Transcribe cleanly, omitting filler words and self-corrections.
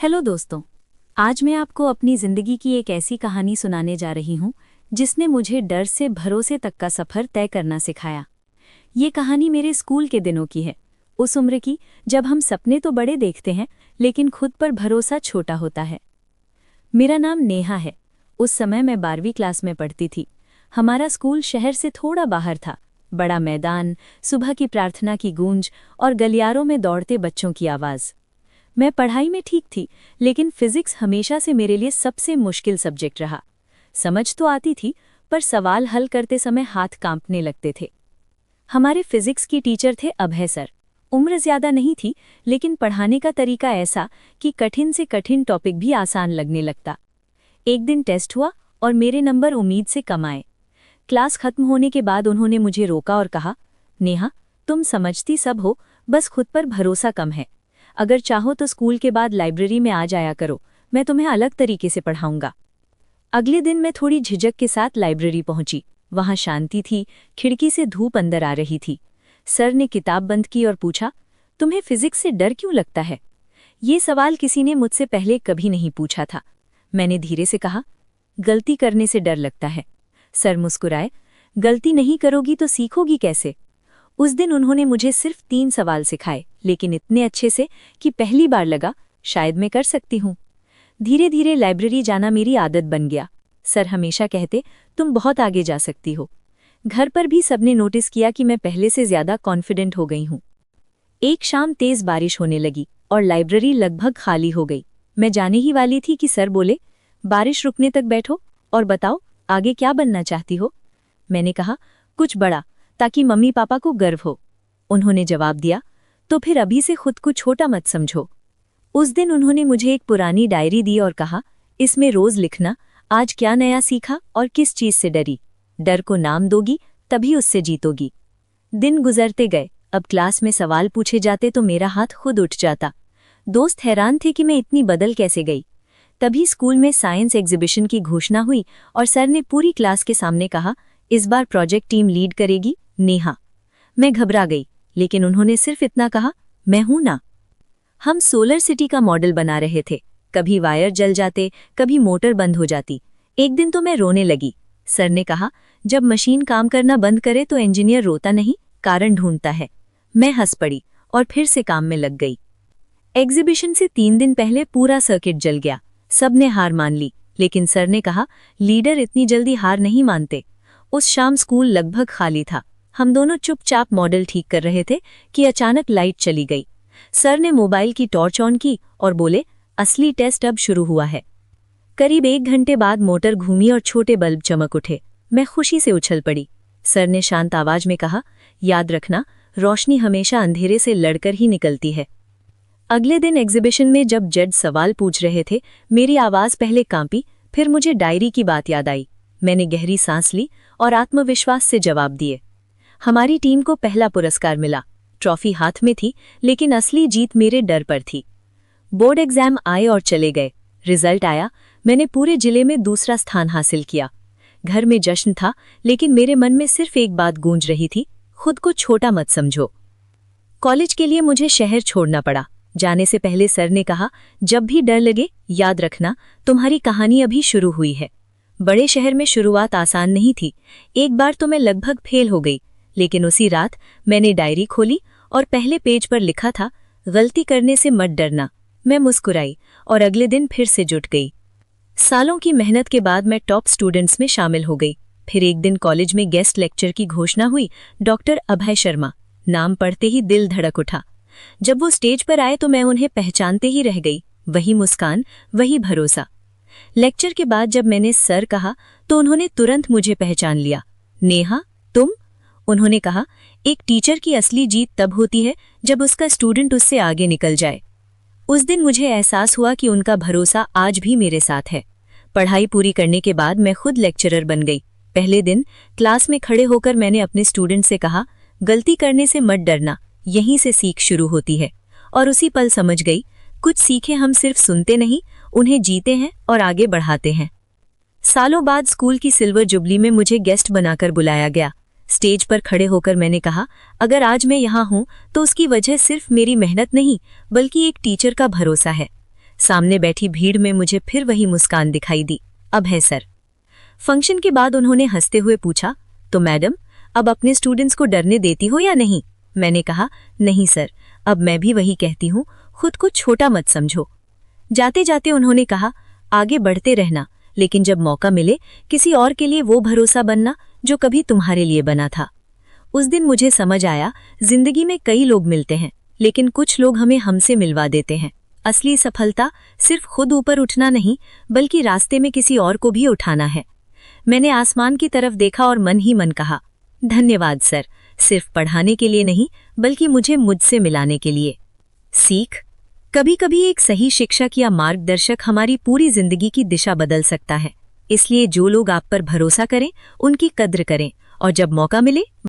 Hello दोस्तों, आज मैं आपको अपनी ज़िंदगी की एक ऐसी कहानी सुनाने जा रही हूँ जिसने मुझे डर से भरोसे तक का सफ़र तय करना सिखाया। ये कहानी मेरे स्कूल के दिनों की है, उस उम्र की जब हम सपने तो बड़े देखते हैं लेकिन खुद पर भरोसा छोटा होता है। मेरा नाम नेहा है। उस समय मैं 12वीं क्लास में पढ़ती थी। हमारा स्कूल शहर से थोड़ा बाहर था। बड़ा मैदान, सुबह की प्रार्थना की गूंज और गलियारों में दौड़ते बच्चों की आवाज़। मैं पढ़ाई में ठीक थी, लेकिन फिजिक्स हमेशा से मेरे लिए सबसे मुश्किल सब्जेक्ट रहा। समझ तो आती थी, पर सवाल हल करते समय हाथ कांपने लगते थे। हमारे फिजिक्स की टीचर थे अभय सर। उम्र ज़्यादा नहीं थी, लेकिन पढ़ाने का तरीका ऐसा कि कठिन से कठिन टॉपिक भी आसान लगने लगता। एक दिन टेस्ट हुआ और मेरे नंबर उम्मीद से कम आए। क्लास खत्म होने के बाद उन्होंने मुझे रोका और कहा, नेहा, तुम समझती सब हो, बस खुद पर भरोसा कम है। अगर चाहो तो स्कूल के बाद लाइब्रेरी में आ जाया करो, मैं तुम्हें अलग तरीके से पढ़ाऊंगा। अगले दिन मैं थोड़ी झिझक के साथ लाइब्रेरी पहुंची। वहां शांति थी, खिड़की से धूप अंदर आ रही थी। सर ने किताब बंद की और पूछा, तुम्हें फिजिक्स से डर क्यों लगता है? ये सवाल किसी ने मुझसे पहले कभी नहीं पूछा था। मैंने धीरे से कहा, गलती करने से डर लगता है। सर मुस्कुराए, गलती नहीं करोगी तो सीखोगी कैसे? उस दिन उन्होंने मुझे सिर्फ 3 सवाल सिखाए, लेकिन इतने अच्छे से कि पहली बार लगा शायद मैं कर सकती हूँ। धीरे धीरे लाइब्रेरी जाना मेरी आदत बन गया। सर हमेशा कहते, तुम बहुत आगे जा सकती हो। घर पर भी सबने नोटिस किया कि मैं पहले से ज्यादा कॉन्फिडेंट हो गई हूँ। एक शाम तेज बारिश होने लगी और लाइब्रेरी लगभग खाली हो गई। मैं जाने ही वाली थी कि सर बोले, बारिश रुकने तक बैठो और बताओ आगे क्या बनना चाहती हो? मैंने कहा, कुछ बड़ा, ताकि मम्मी पापा को गर्व हो। उन्होंने जवाब दिया, तो फिर अभी से खुद को छोटा मत समझो। उस दिन उन्होंने मुझे एक पुरानी डायरी दी और कहा, इसमें रोज लिखना, आज क्या नया सीखा और किस चीज से डरी। डर को नाम दोगी तभी उससे जीतोगी। दिन गुजरते गए। अब क्लास में सवाल पूछे जाते तो मेरा हाथ खुद उठ जाता। दोस्त हैरान थे कि मैं इतनी बदल कैसे गई। तभी स्कूल में साइंस एग्जीबिशन की घोषणा हुई और सर ने पूरी क्लास के सामने कहा, इस बार प्रोजेक्ट टीम लीड करेगी नेहा। मैं घबरा गई, लेकिन उन्होंने सिर्फ इतना कहा, मैं हूं ना। हम सोलर सिटी का मॉडल बना रहे थे। कभी वायर जल जाते, कभी मोटर बंद हो जाती। एक दिन तो मैं रोने लगी। सर ने कहा, जब मशीन काम करना बंद करे तो इंजीनियर रोता नहीं, कारण ढूंढता है। मैं हंस पड़ी और फिर से काम में लग गई। एग्जीबिशन से 3 दिन पहले पूरा सर्किट जल गया। सबने हार मान ली, लेकिन सर ने कहा, लीडर इतनी जल्दी हार नहीं मानते। उस शाम स्कूल लगभग खाली था। हम दोनों चुपचाप मॉडल ठीक कर रहे थे कि अचानक लाइट चली गई। सर ने मोबाइल की टॉर्च ऑन की और बोले, असली टेस्ट अब शुरू हुआ है। करीब 1 घंटे बाद मोटर घूमी और छोटे बल्ब चमक उठे। मैं खुशी से उछल पड़ी। सर ने शांत आवाज में कहा, याद रखना, रोशनी हमेशा अंधेरे से लड़कर ही निकलती है। अगले दिन एग्जीबिशन में जब जज सवाल पूछ रहे थे, मेरी आवाज पहले कांपी, फिर मुझे डायरी की बात याद आई। मैंने गहरी सांस ली और आत्मविश्वास से जवाब दिए। हमारी टीम को पहला पुरस्कार मिला। ट्रॉफी हाथ में थी, लेकिन असली जीत मेरे डर पर थी। बोर्ड एग्जाम आए और चले गए। रिजल्ट आया, मैंने पूरे जिले में दूसरा स्थान हासिल किया। घर में जश्न था, लेकिन मेरे मन में सिर्फ एक बात गूंज रही थी, खुद को छोटा मत समझो। कॉलेज के लिए मुझे शहर छोड़ना पड़ा। जाने से पहले सर ने कहा, जब भी डर लगे याद रखना, तुम्हारी कहानी अभी शुरू हुई है। बड़े शहर में शुरुआत आसान नहीं थी। एक बार तो मैं लगभग फेल हो गई, लेकिन उसी रात मैंने डायरी खोली और पहले पेज पर लिखा था, गलती करने से मत डरना। मैं मुस्कुराई और अगले दिन फिर से जुट गई। सालों की मेहनत के बाद मैं टॉप स्टूडेंट्स में शामिल हो गई। फिर एक दिन कॉलेज में गेस्ट लेक्चर की घोषणा हुई, डॉक्टर अभय शर्मा। नाम पढ़ते ही दिल धड़क उठा। जब वो स्टेज पर आए तो मैं उन्हें पहचानते ही रह गई। वही मुस्कान, वही भरोसा। लेक्चर के बाद जब मैंने सर कहा तो उन्होंने तुरंत मुझे पहचान लिया। नेहा, तुम? उन्होंने कहा, एक टीचर की असली जीत तब होती है जब उसका स्टूडेंट उससे आगे निकल जाए। उस दिन मुझे एहसास हुआ कि उनका भरोसा आज भी मेरे साथ है। पढ़ाई पूरी करने के बाद मैं खुद लेक्चरर बन गई। पहले दिन क्लास में खड़े होकर मैंने अपने स्टूडेंट से कहा, गलती करने से मत डरना, यहीं से सीख शुरू होती है। और उसी पल समझ गई, कुछ सीखे हम सिर्फ सुनते नहीं, उन्हें जीते हैं और आगे बढ़ाते हैं। सालों बाद स्कूल की सिल्वर जुबली में मुझे गेस्ट बनाकर बुलाया गया। स्टेज पर खड़े होकर मैंने कहा, अगर आज मैं यहाँ हूँ तो उसकी वजह सिर्फ मेरी मेहनत नहीं, बल्कि एक टीचर का भरोसा है। सामने बैठी भीड़ में मुझे फिर वही मुस्कान दिखाई दी। अब है सर। फंक्शन के बाद उन्होंने हंसते हुए पूछा, तो मैडम अब अपने स्टूडेंट्स को डरने देती हो या नहीं? मैंने कहा, नहीं सर, अब मैं भी वही कहती हूँ, खुद को छोटा मत समझो। जाते जाते उन्होंने कहा, आगे बढ़ते रहना, लेकिन जब मौका मिले किसी और के लिए वो भरोसा बनना जो कभी तुम्हारे लिए बना था। उस दिन मुझे समझ आया, जिंदगी में कई लोग मिलते हैं, लेकिन कुछ लोग हमें हमसे मिलवा देते हैं। असली सफलता सिर्फ खुद ऊपर उठना नहीं, बल्कि रास्ते में किसी और को भी उठाना है। मैंने आसमान की तरफ देखा और मन ही मन कहा, धन्यवाद सर, सिर्फ पढ़ाने के लिए नहीं, बल्कि मुझसे मिलाने के लिए। सीख, कभी कभी एक सही शिक्षक या मार्गदर्शक हमारी पूरी जिंदगी की दिशा बदल सकता है। इसलिए जो लोग आप पर भरोसा करें, उनकी कद्र करें, और जब मौका मिले